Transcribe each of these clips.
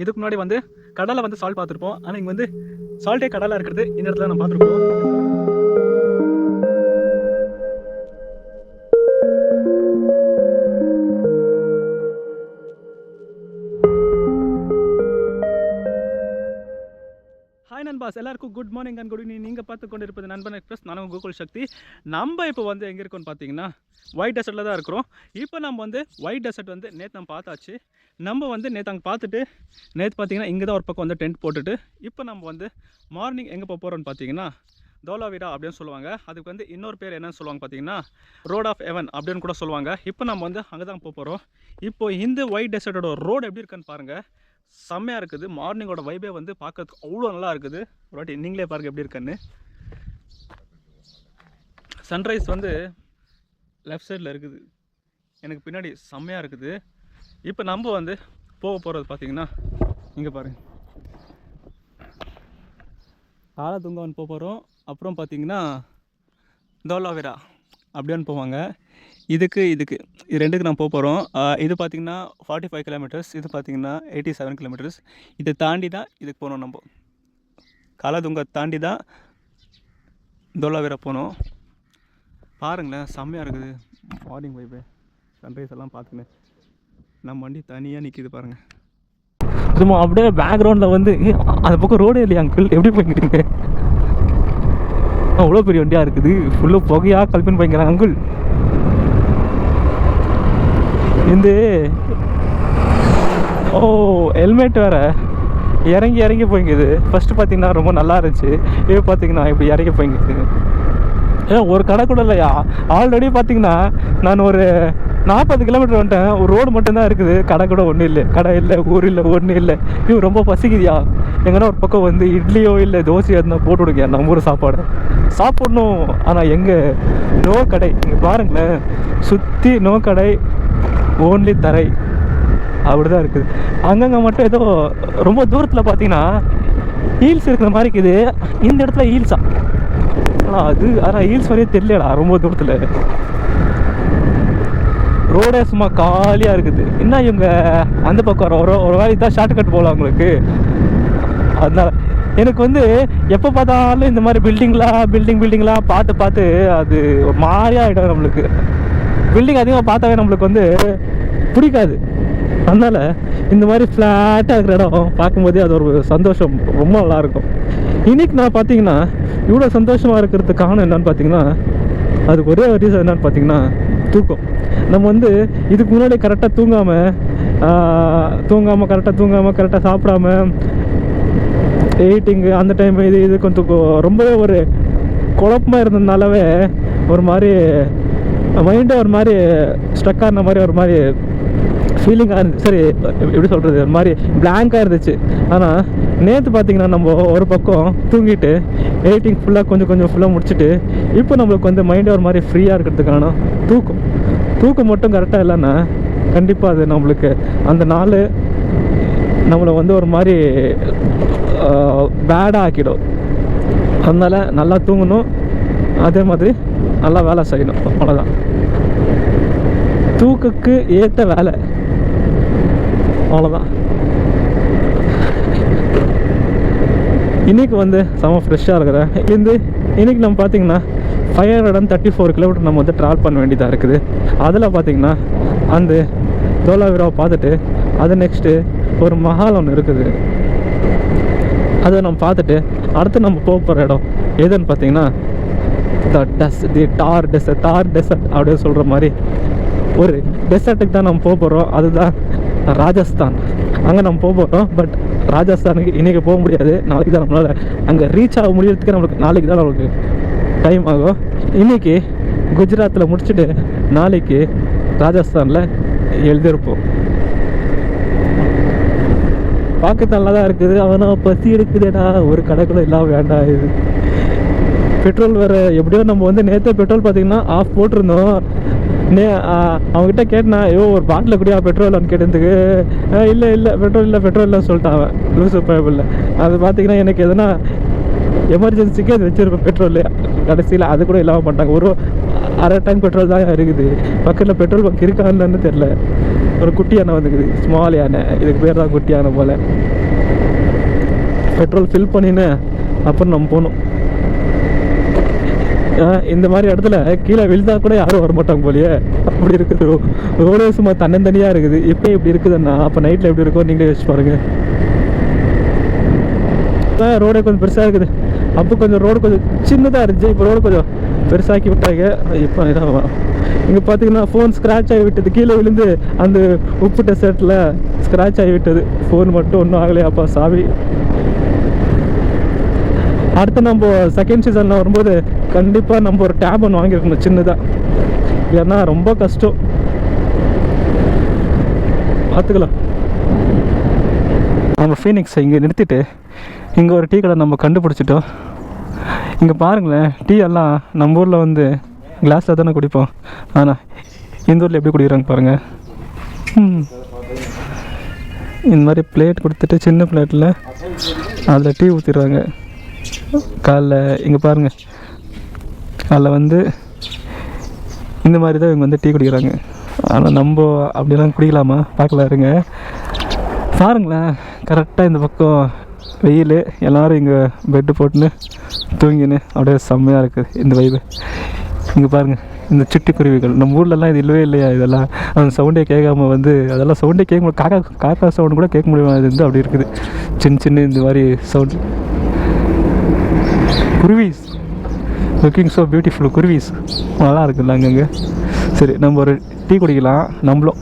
இதுக்கு முன்னாடி வந்து கடலை வந்து சால்ட் பார்த்துருப்போம். ஆனால் இங்கே வந்து சால்ட்டே கடலாக இருக்கிறது இந்த இடத்துல நம்ம பார்த்துருப்போம். ஹாய் நண்பாஸ், எல்லாருக்கும் good morning and good evening. நீங்கள் பார்த்து கொண்டு இருப்பது நண்பன் எக்ஸ்பிரஸ். நானும் கோகுல் சக்தி. நம்ம இப்போ வந்து எங்கே இருக்கோன்னு பார்த்தீங்கன்னா ஒயிட் டெசர்ட்டில் தான் இருக்கிறோம். இப்போ நம்ம வந்து ஒயிட் டெசர்ட் வந்து நேற்று நம்ம பார்த்தாச்சு. நம்ம வந்து நேற்று அங்கே பார்த்துட்டு நேற்று பார்த்தீங்கன்னா இங்கே தான் ஒரு பக்கம் வந்து டென்ட் போட்டுட்டு இப்போ நம்ம வந்து மார்னிங் எங்கே போக போகிறோன்னு பார்த்தீங்கன்னா தோலாவீரா அப்படின்னு சொல்லுவாங்க. அதுக்கு வந்து இன்னொரு பேர் என்னன்னு சொல்லுவாங்க பார்த்தீங்கன்னா ரோட் ஆஃப் ஹெவன் அப்படின்னு கூட சொல்லுவாங்க. இப்போ நம்ம வந்து அங்கே தான் போக போகிறோம். இப்போது இந்த ஒயிட் டெசர்ட்டோட ரோடு எப்படி இருக்குன்னு பாருங்கள். செம்மையாக இருக்குது. மார்னிங்கோட வைபே வந்து பார்க்கறதுக்கு அவ்வளோ நல்லா இருக்குது. ஒரு வாட்டி நீங்களே பாருங்கள் எப்படி இருக்குன்னு. சன்ரைஸ் வந்து லெஃப்ட் சைடில் இருக்குது, எனக்கு பின்னாடி செம்மையாக இருக்குது. இப்போ நம்ம வந்து போக போகிறது பார்த்திங்கன்னா இங்கே பாருங்கள், தாளதுங்கவன் போக போகிறோம். அப்புறம் பார்த்திங்கன்னா தோலாவீரா அப்படின்னு போவாங்க. இதுக்கு இது ரெண்டுக்கு நான் போக போகிறோம். இது பார்த்திங்கன்னா 45 கிலோமீட்டர்ஸ், இது பார்த்திங்கன்னா 87 கிலோமீட்டர்ஸ். இதை தாண்டி தான் இதுக்கு போகணும். நம்ம காலதுங்க தாண்டி தான் தோலாவீரா போகணும். பாருங்களேன், செம்மையாக இருக்குது. மார்னிங் வைபு சன்ரைஸ் எல்லாம் பார்த்துக்கின்னு நம்ம வண்டி தனியாக நிற்கிது பாருங்கள். சும்மா அப்படியே பேக்ரவுண்டில் வந்து அந்த பக்கம் ரோடே இல்லையா அங்கிள், எப்படி போய்க்கிறீங்க? அவ்வளோ பெரிய வண்டியாக இருக்குது, ஃபுல்லாக புகையாக கல்பின்னு போய்க்கிறாங்க அங்கிள். இந்த ஹெல்மெட் வேறு இறங்கி போய்ங்குது. ஃபஸ்ட்டு பார்த்திங்கன்னா ரொம்ப நல்லா இருந்துச்சு. இப்போ பார்த்திங்கன்னா இப்படி இறங்கி போய்ங்குது. ஒரு கடை கூட இல்லையா. ஆல்ரெடி பார்த்திங்கன்னா நான் ஒரு 40 கிலோமீட்டர் வந்துட்டேன். ஒரு ரோடு மட்டும்தான் இருக்குது, கடை கூட ஒன்றும் இல்லை. கடை இல்லை, ஊர் இல்லை, ஒன்றும் இல்லை. இவன் ரொம்ப பசிக்குதியா, எங்கன்னா ஒரு பக்கம் வந்து இட்லியோ இல்லை தோசையோ இருந்தால் போட்டு விடுங்க நம்ம ஊர் சாப்பாடு சாப்பிட்ணும். ஆனால் எங்கே நோ கடை, இங்கே பாருங்களேன், சுற்றி நோ கடை, ஓன்லி தரை, அப்படி தான் இருக்குது. அங்கங்கே மட்டும் ஏதோ ரொம்ப தூரத்தில் பார்த்தீங்கன்னா ஹீல்ஸ் இருக்கிற மாதிரி இருக்குது. இந்த இடத்துல ஹீல்ஸா? ஆனால் ஹீல்ஸ் மாதிரியே தெரியலடா. ரொம்ப தூரத்தில் ரோடே சும்மா காலியாக இருக்குது. என்ன இவங்க அந்த பக்கம் ஒரு வேலை தான் ஷார்ட்கட் போகலாம் உங்களுக்கு. அதனால் எனக்கு வந்து எப்போ பார்த்தாலும் இந்த மாதிரி பில்டிங்லாம் பார்த்து அது ஒரு மாதிரியாக ஆகிடும் நம்மளுக்கு. பில்டிங் அதிகமாக பார்த்தாவே நம்மளுக்கு வந்து பிடிக்காது. அதனால் இந்த மாதிரி ஃப்ளாட்டாக இருக்கிற இடம் பார்க்கும்போதே அது ஒரு சந்தோஷம், ரொம்ப நல்லாயிருக்கும். இன்றைக்கி நான் பார்த்தீங்கன்னா இவ்வளோ சந்தோஷமாக இருக்கிறதுக்கு காரணம் என்னென்னு பார்த்தீங்கன்னா, அதுக்கு ஒரே ஒரு ரீசன் என்னென்னு பார்த்தீங்கன்னா தூக்கம். நம்ம வந்து இதுக்கு முன்னாடி கரெக்டாக கரெக்டாக சாப்பிடாம எயிட்டிங்கு அந்த டைம் இது கொஞ்சம் ரொம்பவே ஒரு குழப்பமாக இருந்ததுனாலவே ஒரு மாதிரி மைண்டே ஒரு மாதிரி ஸ்ட்ரக் ஆன மாதிரி ஒரு மாதிரி ஃபீலிங்காக இருந்துச்சு. சரி, எப்படி சொல்கிறது, ஒரு மாதிரி பிளாங்காக இருந்துச்சு. ஆனால் நேற்று பார்த்திங்கன்னா நம்ம ஒரு பக்கம் தூங்கிட்டு எடிட்டிங் கொஞ்சம் முடிச்சுட்டு இப்போ நம்மளுக்கு வந்து மைண்டே ஒரு மாதிரி ஃப்ரீயாக இருக்கிறதுக்கான தூக்கம் மட்டும் கரெக்டாக இல்லைன்னா கண்டிப்பாக அது நம்மளுக்கு அந்த நாள் நம்மளை வந்து ஒரு மாதிரி பேடாக ஆக்கிடும். அதனால் நல்லா தூங்கணும், அதே மாதிரி நல்லா வேலை செய்யணும். அவ்வளோதான், தூக்குக்கு ஏற்ற வேலை, அவ்வளோதான். இன்றைக்கி வந்து செம ஃப்ரெஷ்ஷாக இருக்கிறேன். இன்றைக்கி நம்ம பார்த்திங்கன்னா 534 கிலோமீட்டர் நம்ம வந்து ட்ராவல் பண்ண வேண்டியதாக இருக்குது. அதில் பார்த்திங்கன்னா அந்த தோலாவீராவை பார்த்துட்டு அது நெக்ஸ்ட்டு ஒரு மஹால் ஒன்று இருக்குது, அதை நம்ம பார்த்துட்டு அடுத்து நம்ம போக போகிற இடம் எதுன்னு பார்த்திங்கன்னா தார் டெசர்ட் அப்படின்னு சொல்கிற மாதிரி ஒரு டெசர்ட்டுக்கு தான் நம்ம போக போகிறோம். அதுதான் ராஜஸ்தான். அங்கே நம்ம போக போகிறோம். பட் ராஜஸ்தானுக்கு இன்றைக்கி போக முடியாது, நாளைக்கு தான் நம்மளால் அங்கே ரீச் ஆக முடியறதுக்கு நம்மளுக்கு நாளைக்கு தான் நம்மளுக்கு டைம் ஆகும். இன்றைக்கி குஜராத்தில் முடிச்சுட்டு நாளைக்கு ராஜஸ்தானில் எழுதியிருப்போம். பார்க்க நல்லா தான் இருக்குது. அவனால் பசி எடுக்குதுடா, ஒரு கடை கூட இல்லாமல் வேண்டாம். இது பெட்ரோல் வேறு எப்படியோ நம்ம வந்து நேற்று பெட்ரோல் பார்த்திங்கன்னா ஆஃப் போட்டிருந்தோம். அவங்ககிட்ட கேட்டேன்னா, ஒரு பாட்டில் கூடியா பெட்ரோல்னு கேட்டதுக்கு இல்லை பெட்ரோல் இல்லை சொல்லிட்டான் அவன், லூசு பைபிளில். அது பார்த்திங்கன்னா எனக்கு எதனா எமர்ஜென்சிக்கு அது வச்சுருப்பேன் பெட்ரோல். கடைசியில் அது கூட இல்லாமல் பண்ணிட்டாங்க. ஒரு அரை டேங்க் பெட்ரோல் தான் இருக்குது. பக்கத்தில் பெட்ரோல் பங்க் இருக்கான்னு தெரில. ஒரு குட்டி யானை வந்துக்குது, ஸ்மால் யானை. இதுக்கு பேர் தான் குட்டி யானை போல். பெட்ரோல் ஃபில் பண்ணின்னு அப்புறம் நம்ம போகணும். இந்த மாதிரி இடத்துல கீழே விழுந்தா கூட யாரும் வரமாட்டாங்க போலியே, அப்படி இருக்குது. ரோடு சும்மா தன்னந்தனியாக இருக்குது. இப்போ இப்படி இருக்குதுன்னா அப்போ நைட்டில் எப்படி இருக்கும் நீங்களே யோசிச்சு பாருங்கள். ரோடே கொஞ்சம் பெருசாக இருக்குது. அப்போ கொஞ்சம் ரோடு கொஞ்சம் சின்னதாக இருந்துச்சு, இப்போ ரோடு கொஞ்சம் பெருசாக்கி விட்டாங்க. இப்போ இதான் இங்கே பார்த்தீங்கன்னா ஃபோன் ஸ்க்ராட்ச் ஆகி விட்டது. கீழே விழுந்து அந்த உப்பு டெசர்ட்டில் ஸ்க்ராட்ச் ஆகி விட்டது. ஃபோன் மட்டும் ஒன்றும் ஆகலையாப்பா, சாவி. அடுத்து நம்ம செகண்ட் சீசனில் வரும்போது கண்டிப்பாக நம்ம ஒரு டேப் ஒன்று வாங்கியிருக்கணும் சின்னதாக. ஏன்னா ரொம்ப கஷ்டம், பார்த்துக்கலாம். நம்ம ஃபீனிக்ஸை இங்கே நிறுத்திட்டு இங்கே ஒரு டீ கடை நம்ம கண்டுபிடிச்சிட்டோம். இங்கே பாருங்களேன், டீ எல்லாம் நம்ம ஊரில் வந்து கிளாஸில் தானே குடிப்போம். ஆனால் இந்த ஊரில் எப்படி குடிக்கிறாங்க பாருங்கள். இந்த மாதிரி பிளேட் கொடுத்துட்டு சின்ன பிளேட்டில் அதில் டீ ஊற்றிடுவாங்க. காலைல இங்கே பாருங்கள், காலைல வந்து இந்த மாதிரி தான் இவங்க வந்து டீ குடிக்கிறாங்க. ஆனால் நம்ம அப்படிலாம் குடிக்கலாமா பார்க்கலாம் இருங்க. பாருங்களேன், கரெக்டாக இந்த பக்கம் வெயில், எல்லோரும் இங்கே பெட்டு போட்டுன்னு தூங்கின்னு அப்படியே செம்மையாக இருக்குது இந்த வைப்பு. இங்கே பாருங்கள், இந்த சிட்டுக்குருவிகள் நம்ம ஊர்லலாம் இது இல்லவே இல்லையா? இதெல்லாம் அந்த சவுண்டே கேட்காம வந்து அதெல்லாம் சவுண்டே கேட்க முடியும். காக்கா சவுண்டு கூட கேட்க முடியும். அது வந்து அப்படி இருக்குது, சின்ன இந்த மாதிரி சவுண்டு. குருவிஸ் லுக்கிங் ஸோ பியூட்டிஃபுல். குருவிஸ் நல்லா இருக்குல்ல அங்கங்கே. சரி, நம்ம ஒரு டீ குடிக்கலாம். நம்மளும்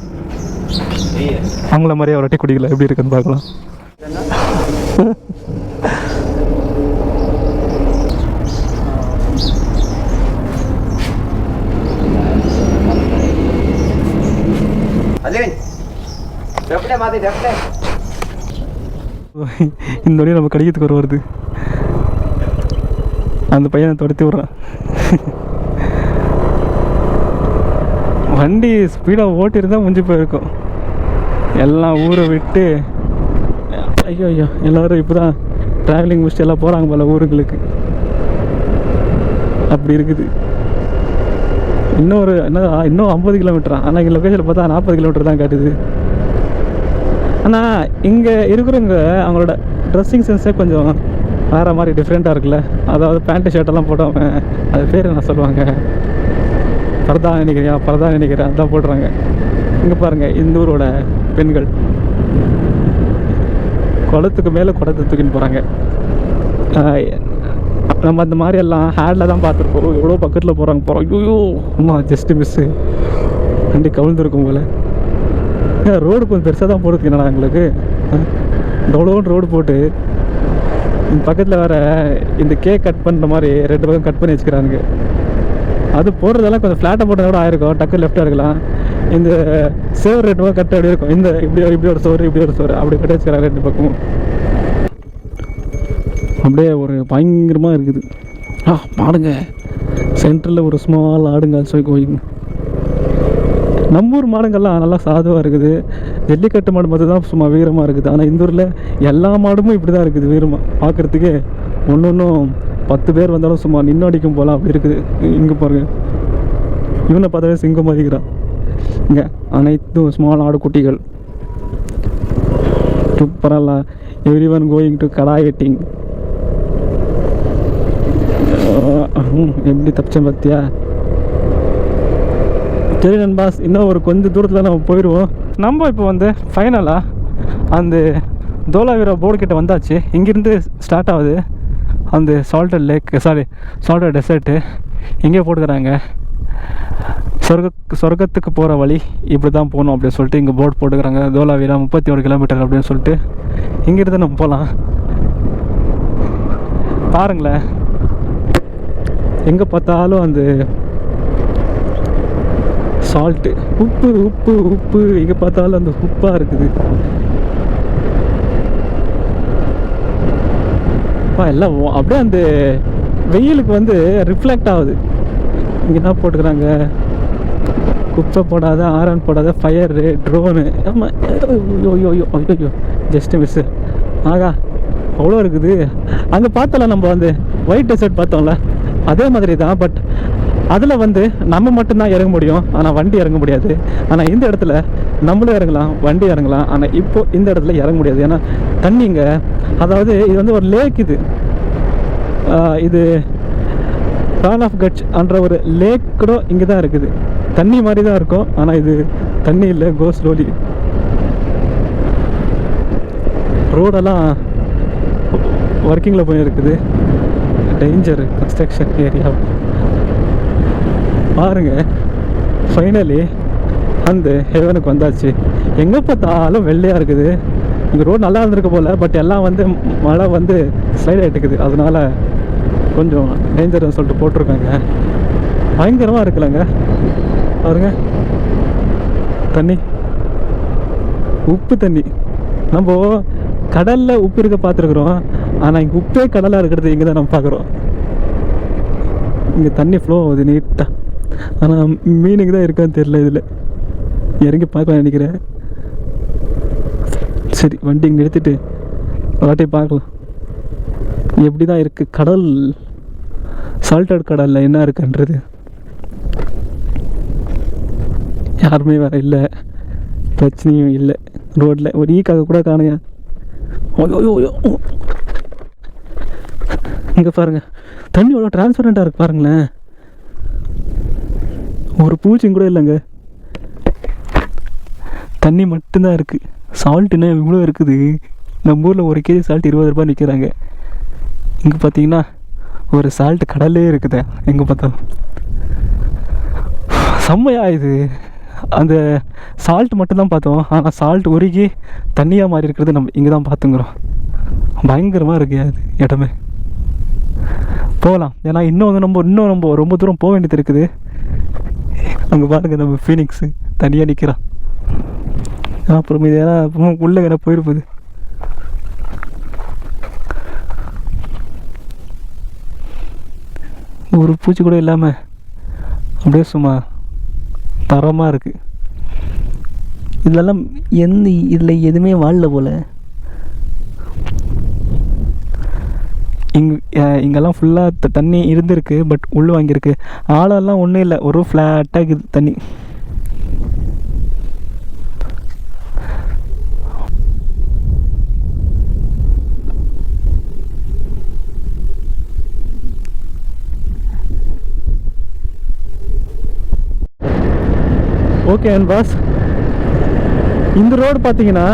அவங்கள மாதிரியே ஒரு டீ குடிக்கலாம், எப்படி இருக்குன்னு பார்க்கலாம். இந்த வழியாக நம்ம கடிக்கிறதுக்கு ஒரு வருது. அந்த பையனை துரத்தி விட்றான். வண்டி ஸ்பீடாக ஓட்டிருந்தால் முடிஞ்சு போயிருக்கும். எல்லாம் ஊரை விட்டு ஐயோ எல்லோரும் இப்போ தான் ட்ராவலிங் முடிச்சுட்டு எல்லாம் போகிறாங்க போல ஊருங்களுக்கு. அப்படி இருக்குது. இன்னும் 50 கிலோமீட்டரா? ஆனால் இங்கே லொக்கேஷனில் பார்த்தா 40 கிலோமீட்டர் தான் காட்டுது. ஆனால் இங்கே இருக்கிறவங்க அவங்களோட ட்ரெஸ்ஸிங் சென்ஸே கொஞ்சம் வேறு மாதிரி டிஃப்ரெண்ட்டாக இருக்குல்ல. அதாவது பேண்ட்டு ஷர்ட்டெல்லாம் போட்டவங்க, அது பேர் என்ன சொல்லுவாங்க, பரதா நினைக்கிறேன் அதான் போடுறாங்க. இங்கே பாருங்கள், இந்த ஊரோட பெண்கள் குளத்துக்கு மேலே குடத்தை தூக்கின்னு போகிறாங்க. நம்ம அந்த மாதிரி எல்லாம் ஹேண்டில் தான் பார்த்துருப்போம். எவ்வளோ பக்கத்தில் போகிறாங்க. ஐயோ அம்மா, ஜஸ்ட்டு மிஸ்ஸு, வண்டி கவிழ்ந்துருக்கும் போல். ரோடு கொஞ்சம் பெருசாக தான் போடுறதுக்கு என்னடா எங்களுக்கு டவுலோன்னு ரோடு போட்டு பக்கத்தில் வேறு இந்த கேக் கட் பண்ணுற மாதிரி 2 பக்கம் கட் பண்ணி வச்சுக்கிறானுங்க. அது போடுறதெல்லாம் கொஞ்சம் ஃப்ளாட்டாக போட்டதை கூட ஆயிருக்கும், டக்கு லெஃப்டாக இருக்கலாம். இந்த சேவர் 2 பக்கம் கட் அப்படி இருக்கும். இந்த இப்படி ஒரு சோறு அப்படி கட்டி வச்சுக்கிறாங்க 2 பக்கமும். அப்படியே ஒரு பயங்கரமாக இருக்குது. மாடுங்க, சென்டரில் ஒரு ஸ்மால் ஆடுங்க கோயிங்க. நம்ம ஊர் மாடுங்கள்லாம் நல்லா சாதுவாக இருக்குது. ஜல்லிக்கட்டு மாடு மட்டும் தான் சும்மா வீரமாக இருக்குது. ஆனால் இந்த ஊரில் எல்லா மாடுமே இப்படி தான் இருக்குது வீரமாக. பார்க்குறதுக்கே ஒன்றும் 10 பேர் வந்தாலும் சும்மா நின்று அடிக்கும் போகலாம், அப்படி இருக்குது. இங்கே பாருங்கள், இவனை பார்த்தாவே சிங்கம் மதிக்கிறான். இங்கே அனைத்தும் ஸ்மால் ஆடு குட்டிகள். சூப்பராக every one going to kara wedding. எப்படி தப்பிச்சேன் பார்த்தியா? சரி நண்பாஸ், இன்னும் ஒரு கொஞ்சம் தூரத்தில் நம்ம போயிடுவோம். நம்ம இப்போ வந்து ஃபைனலாக அந்த தோலாவீரா போர்டு கிட்ட வந்தாச்சு. இங்கேருந்து ஸ்டார்ட் ஆகுது அந்த சால்டட் டெசர்ட்டு. இங்கே போட்டுக்கிறாங்க சொர்க்கத்துக்கு போகிற வழி இப்படி தான் போகணும் அப்படின்னு சொல்லிட்டு இங்கே போர்டு போட்டுக்கிறாங்க. தோலாவீரா 31 கிலோமீட்டர் அப்படின்னு சொல்லிட்டு இங்கேருந்து நம்ம போகலாம். பாருங்களேன், எங்கே பார்த்தாலும் அந்த சால்ட்டு, உப்பு எங்கே பார்த்தாலும் அந்த உப்பாக இருக்குது. எல்லாம் அப்படியே அந்த வெயிலுக்கு வந்து ரிஃப்ளெக்ட் ஆகுது. இங்கே என்ன போட்டுக்கிறாங்க, குப்பை போடாத, ஆரன் போடாத, ஃபயரு, ட்ரோனு. ஆமாம், ஐயோ ஜஸ்ட்டு மிஸ்ஸு. ஆகா, அவ்வளோ இருக்குது. அங்கே பார்த்தோம்ல நம்ம வந்து ஒயிட் டெசர்ட் பார்த்தோம்ல, அதே மாதிரி தான். பட் அதில் வந்து நம்ம மட்டும்தான் இறங்க முடியும், ஆனால் வண்டி இறங்க முடியாது. ஆனால் இந்த இடத்துல நம்மளும் இறங்கலாம், வண்டி இறங்கலாம். ஆனால் இப்போது இந்த இடத்துல இறங்க முடியாது, ஏன்னா தண்ணிங்க. அதாவது இது வந்து ஒரு லேக். இது ரான் ஆஃப் கட்ச் என்ற ஒரு லேக் கூட இங்கே தான் இருக்குது. தண்ணி மாதிரி தான் இருக்கும், ஆனால் இது தண்ணி இல்லை, கோ ஸ்லோலி. ரோடெல்லாம் ஒர்க்கிங்கில் போயிருக்குது. டேஞ்சர் கன்ஸ்ட்ரக்ஷன் ஏரியா பாருங்க. ஃபைனலி அந்த ஹெவனுக்கு வந்தாச்சு. எங்கே பார்த்தாலும் வெள்ளையாக இருக்குது. இங்கே ரோடு நல்லா இருந்திருக்கு போல், பட் எல்லாம் வந்து மழை வந்து ஸ்லைட் ஆகிட்டுக்குது. அதனால கொஞ்சம் டேஞ்சர்னு சொல்லிட்டு போட்டிருக்காங்க. பயங்கரமாக இருக்குல்லங்க பாருங்க. தண்ணி உப்பு தண்ணி. நம்ம கடலில் உப்பு இருக்க பார்த்துருக்குறோம், ஆனால் இங்கே உப்பே கடலாக இருக்கிறது இங்கே தான் நம்ம பார்க்குறோம். இங்கே தண்ணி ஃப்ளோ ஆகுது நீட்டாக. ஆனால் மீனுக்கு தான் இருக்கான்னு தெரியல. இதில் இறங்கி பார்க்கலாம் நினைக்கிறேன். சரி, வண்டி இங்கே எடுத்துகிட்டு வாட்டி பார்க்கலாம் எப்படி தான் இருக்குது கடல். சால்டட் கடலில் என்ன இருக்குன்றது. யாருமே வேறு இல்லை, பிரச்சனையும் இல்லை. ரோட்டில் ஒரு ஈக்காக கூட காணையா. ஓயோ இங்கே பாருங்க, தண்ணி எவ்வளோ டிரான்ஸ்பரண்ட்டாக இருக்கு பாருங்களேன். ஒரு பூச்சியும் கூட இல்லைங்க, தண்ணி மட்டும்தான் இருக்குது. சால்ட்டுன்னா இவ்வளோ இருக்குது. நம்ம ஊரில் ஒரு கேஜி சால்ட் 20 ரூபா நிற்கிறாங்க. இங்கே பார்த்தீங்கன்னா ஒரு சால்ட் கடலே இருக்குது எங்கே பார்த்தாலும். செம்மையா இது. அந்த சால்ட் மட்டும்தான் பார்த்தோம், ஆனால் சால்ட் உருகி தண்ணியாக மாறி இருக்கிறது நம்ம இங்கே தான் பார்த்துங்கிறோம். பயங்கரமாக இருக்கு அது இடமே. போகலாம், ஏன்னா இன்னும் நம்ம ரொம்ப தூரம் போக வேண்டியது இருக்குது. அங்கே பாருங்க, நம்ம ஃபீனிக்ஸு தனியாக நிற்கிறான். அப்புறம் இது ஏன்னா உள்ளே வேணா போயிருப்பது. ஒரு பூச்சி கூட இல்லாமல் அப்படியே சும்மா தரமாக இருக்குது. இதெல்லாம் இதில் எதுவுமே வாழல போல். இங்கெல்லாம் ஃபுல்லாக தண்ணி இருந்திருக்கு, பட் உள்ள வாங்கியிருக்கு. ஆழெல்லாம் ஒன்றும் இல்லை, ஒரு ஃப்ளாட்டாக இருக்குது தண்ணி. ஓகே அண்ட் பாஸ், இந்த ரோடு பார்த்தீங்கன்னா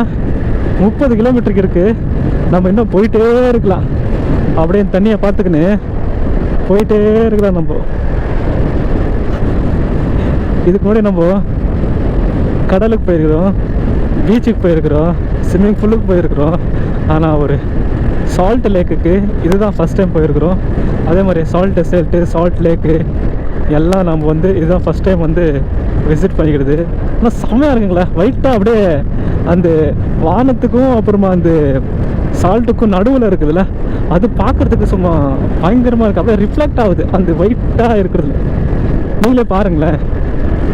30 கிலோமீட்டருக்கு இருக்குது. நம்ம இன்னும் போயிட்டே இருக்கலாம். அப்படியே தண்ணியை பார்த்துக்கின்னு போயிட்டே இருக்கலாம். நம்ம இதுக்கு முன்னாடி நம்ம கடலுக்கு போயிருக்கிறோம், பீச்சுக்கு போயிருக்கிறோம், ஸ்விம்மிங் பூலுக்கு போயிருக்கிறோம். ஆனால் ஒரு சால்ட் லேக்குக்கு இதுதான் ஃபஸ்ட் டைம் போயிருக்கிறோம். அதே மாதிரி சால்ட் டெசர்ட்டு, சால்ட் லேக்கு எல்லாம் நம்ம வந்து இதுதான் ஃபஸ்ட் டைம் வந்து விசிட் பண்ணிக்கிறது. ஆனால் செம்மையாக இருக்குங்களா, ஒயிட்டாக அப்படியே அந்த வானத்துக்கும் அப்புறமா அந்த சால்ட்டுக்கும் நடுவில் இருக்குதுல்ல, அது பார்க்குறதுக்கு சும்மா பயங்கரமாக இருக்குது. அப்படியே ரிஃப்ளெக்ட் ஆகுது அந்த ஒயிட்டாக இருக்கிறதுல. நீங்களே பாருங்களேன்,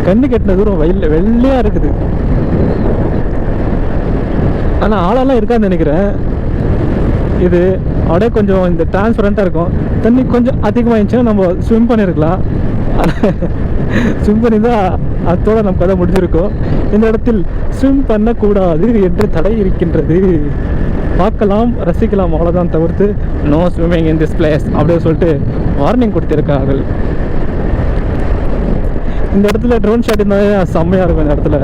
கண்ணு கெட்டின தூரம் வெள்ளையாக இருக்குது. ஆனால் ஆளெல்லாம் இருக்கான்னு நினைக்கிறேன். இது அப்படியே கொஞ்சம் இந்த டிரான்ஸ்பரண்ட்டாக இருக்கும். தண்ணி கொஞ்சம் அதிகமாக இருந்துச்சுன்னா நம்ம ஸ்விம் பண்ணியிருக்கலாம். ஸ்விம் பண்ணி தான் அதோட நம்ம கதை முடிஞ்சிருக்கோம். இந்த இடத்தில் ஸ்விம் பண்ணக்கூடாது என்று தடை இருக்கின்றது. பார்க்கலாம், ரசிக்கலாம், அவ்வளோதான். தவிர்த்து no swimming in this place அப்படின்னு சொல்லிட்டு வார்னிங் கொடுத்திருக்கார்கள். இந்த இடத்துல ட்ரோன் ஷாட் இருந்தால் செம்மையாக இருக்கும் இந்த இடத்துல.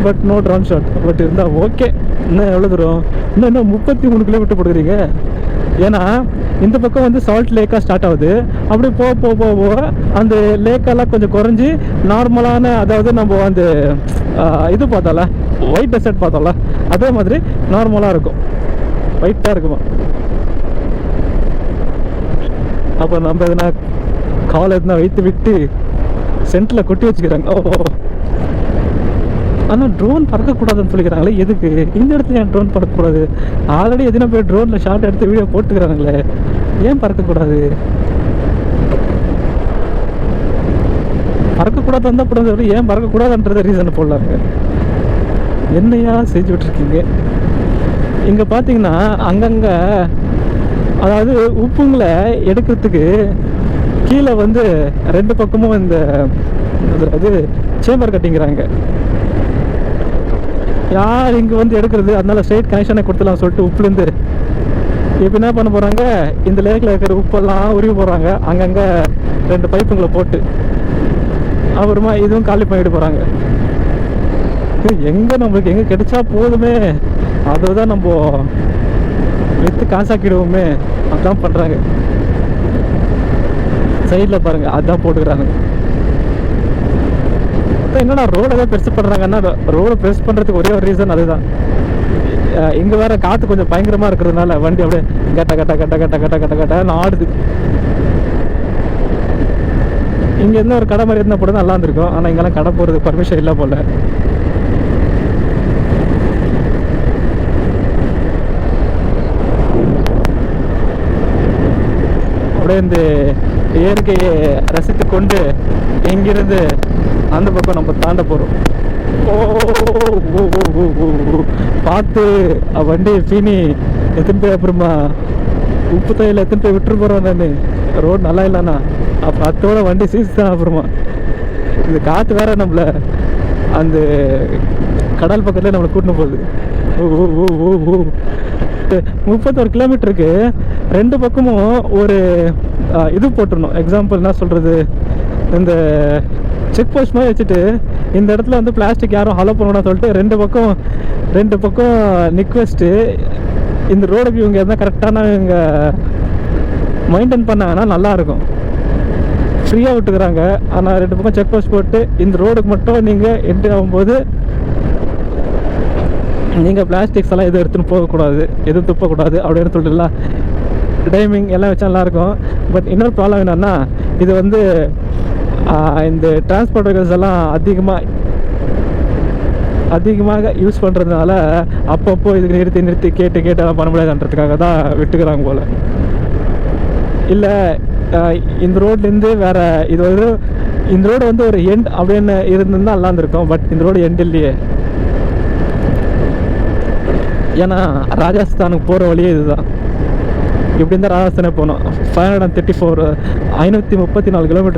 But no drone shot. But இருந்தால் ஓகே. இன்னும் எவ்வளோ தூரம்? இன்னும் 33 கிலோமீட்டர் போடுறீங்க. ஏன்னா இந்த பக்கம் வந்து சால்ட் லேக்காக ஸ்டார்ட் ஆகுது. அப்படி போக அந்த லேக்கெல்லாம் கொஞ்சம் குறைஞ்சி நார்மலான, அதாவது நம்ம அந்த இது பார்த்தோம்ல, ஒயிட் டெசர்ட் பார்த்தோம்ல, அதே மாதிரி நார்மலாக இருக்கும், ஒயிட்டாக இருக்குமா. அப்போ நம்ம எதுனா கால் எதுனா வைத்து விட்டு சென்டரில் கொட்டி வச்சுக்கிறாங்க. ஆனால் ட்ரோன் பறக்கக்கூடாதுன்னு சொல்லிக்கிறாங்களே, எதுக்கு இந்த இடத்துல ஏன் ட்ரோன் பறக்கக்கூடாது? ஆல்ரெடி எதுனா போய் ட்ரோனில் ஷார்ட் எடுத்து வீடியோ போட்டுக்கிறாங்களே, ஏன் பறக்கக்கூடாது? பறக்கக்கூடாது இருந்தால் போடுறது, ஏன் பறக்கக்கூடாதுன்றத ரீசனை போடலாங்க. என்னையா செஞ்சு விட்டுருக்கீங்க? இங்கே பார்த்தீங்கன்னா அங்கங்கே, அதாவது உப்புங்களை எடுக்கிறதுக்கு கீழே வந்து 2 பக்கமும் இந்த அது சேம்பர் கட்டிங்கிறாங்க. யார் இங்கே வந்து எடுக்கிறது, அதனால ஸ்ட்ரெயிட் கனெக்ஷனை கொடுத்துலாம் சொல்லிட்டு உப்புலேருந்து இப்போ என்ன பண்ண போகிறாங்க, இந்த லேக்கில் இருக்கிற உப்பெல்லாம் உருவி போகிறாங்க. அங்கங்கே 2 பைப்புங்களை போட்டு அப்புறமா இதுவும் காலி பண்ணிட்டு போகிறாங்க. எங்கே நம்மளுக்கு எங்கே கிடைச்சா போதுமே, அதை தான் நம்ம விற்று காசாக்கிடுவோமே, அதுதான் பண்ணுறாங்க. சைடில் பாருங்கள், அதுதான் போட்டுக்கிறாங்க. என்னன்னா ரோடை தான் பெருசு பண்ணுறாங்கன்னா, ரோடை பெருசு பண்ணுறதுக்கு ஒரே ஒரு ரீசன் அதுதான். இங்கே வேற காற்று கொஞ்சம் பயங்கரமாக இருக்கிறதுனால வண்டி அப்படியே கட்ட கட்ட கட்ட கட்ட கட்ட கட்ட கட்டன்னு ஆடுது. இங்கே என்ன ஒரு கடை மாதிரி இருந்தால் போட நல்லா இருந்திருக்கும். ஆனால் இங்கெல்லாம் கடை போகிறதுக்கு பர்மிஷன் இல்லை போல. அப்படியே இந்த இயற்கையை ரசித்து கொண்டு இங்கிருந்து அந்த பக்கம் நம்ம தாண்ட போகிறோம். பார்த்து வண்டி ஃபீனி எத்தனை போய் அப்புறமா உப்பு தையில் எத்தனை போய் விட்டுரு போகிறோம். நான் ரோடு நல்லா இல்லைண்ணா அப்புறம் அத்தோட வண்டி சீஸ் தான். அப்புறமா இந்த காற்று வேற நம்மள அந்த கடல் பக்கத்துல நம்மளை கூட்டின்னு போகுது. 31 கிலோமீட்டருக்கு 2 பக்கமும் ஒரு இது போட்டுருணும். எக்ஸாம்பிள் என்ன சொல்கிறது, இந்த செக் போஸ்ட் மாதிரி வச்சுட்டு இந்த இடத்துல வந்து பிளாஸ்டிக் யாரும் ஹலோ பண்ணணும்னு சொல்லிட்டு 2 பக்கம் நிற்க வச்சுட்டு இந்த ரோடுக்கு இவங்க எதாவது கரெக்டான இவங்க மெயின்டைன் பண்ணாங்கன்னா நல்லாயிருக்கும். ஃப்ரீயாக விட்டுக்கிறாங்க. ஆனால் 2 பக்கம் செக் போஸ்ட் போட்டு இந்த ரோடுக்கு மட்டும் நீங்கள் என்ட்ரி ஆகும்போது நீங்கள் பிளாஸ்டிக்ஸ் எல்லாம் எதுவும் எடுத்துன்னு போகக்கூடாது, எதுவும் துப்பக்கூடாது அப்படின்னு சொல்லிட்டுலாம் டைமிங் எல்லாம் வச்சா நல்லாயிருக்கும். பட் இன்னொரு ப்ராப்ளம் என்னென்னா, இது வந்து இந்த டிரான்ஸ்போர்ட் வெஹிக்கல்ஸ் எல்லாம் அதிகமாக யூஸ் பண்ணுறதுனால அப்பப்போ இதுக்கு நிறுத்தி கேட்டு எல்லாம் பண்ண முடியாதுன்றதுக்காக தான் விட்டுக்கிறாங்க போல். இல்லை இந்த ரோட்லேருந்து வேறு இது வந்து இந்த ரோடு வந்து ஒரு எண்ட் அப்படின்னு இருந்திருந்தால் நல்லா இருந்திருக்கும். பட் இந்த ரோடு எண்ட் இல்லையே. ஏன்னா ராஜஸ்தானுக்கு போகிற வழியே இதுதான். இப்படி இருந்தால் ராஜஸ்தானே போகணும். 534 கிலோமீட்டர்.